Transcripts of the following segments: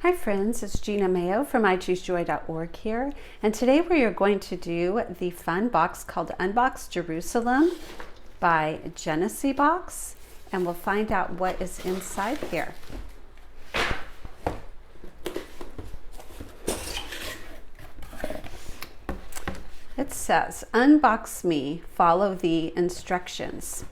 Hi friends, it's Gina Mayo from iChooseJoy.org here, and today we are going to do the fun box called Unbox Jerusalem by Genesi Box, and we'll find out what is inside here. It says, "Unbox me, follow the instructions."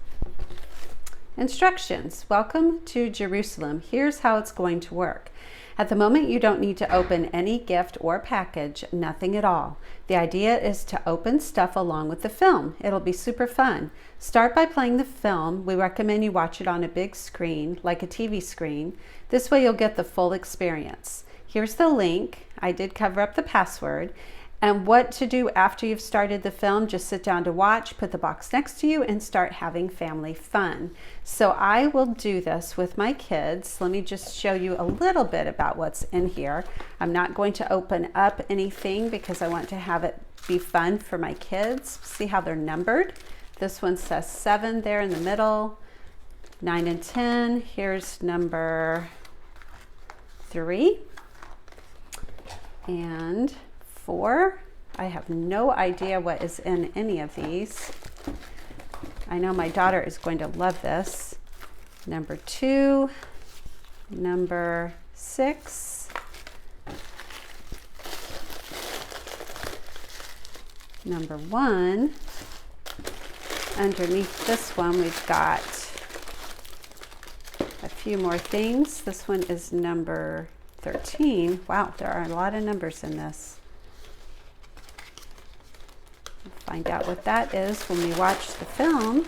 Instructions. Welcome to Jerusalem. Here's how it's going to work. At the moment, you don't need to open any gift or package, nothing at all. The idea is to open stuff along with the film. It'll be super fun. Start by playing the film. We recommend you watch it on a big screen, like a TV screen. This way you'll get the full experience. Here's the link. I did cover up the password. And what to do after you've started the film, just sit down to watch, put the box next to you, and start having family fun. So I will do this with my kids. Let me just show you a little bit about what's in here. I'm not going to open up anything because I want to have it be fun for my kids. See how they're numbered? This one says 7 there in the middle, 9 and 10. Here's number 3 and 4. I have no idea what is in any of these. I know my daughter is going to love this. Number 2, number 6, number 1. Underneath this one, we've got a few more things. This one is number 13. Wow, there are a lot of numbers in this. Find out what that is when we watch the film.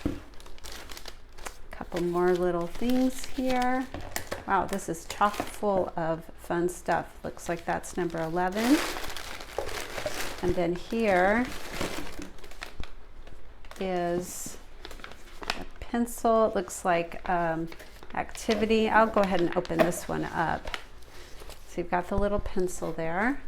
A couple more little things here. Wow, this is chock full of fun stuff. Looks like that's number 11. And then here is a pencil. It looks like activity. I'll go ahead and open this one up. So you've got the little pencil there.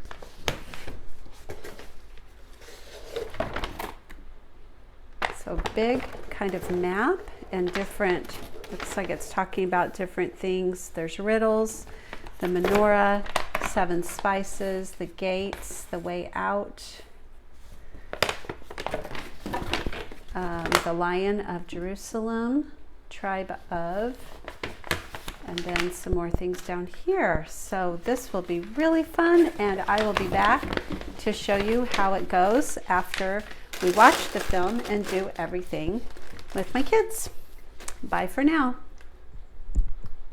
So big kind of map and different, looks like it's talking about different things. There's riddles, the menorah, 7 spices, the gates, the way out, the Lion of Jerusalem, tribe of, and then some more things down here. So this will be really fun, and I will be back to show you how it goes after we watch the film and do everything with my kids. Bye for now.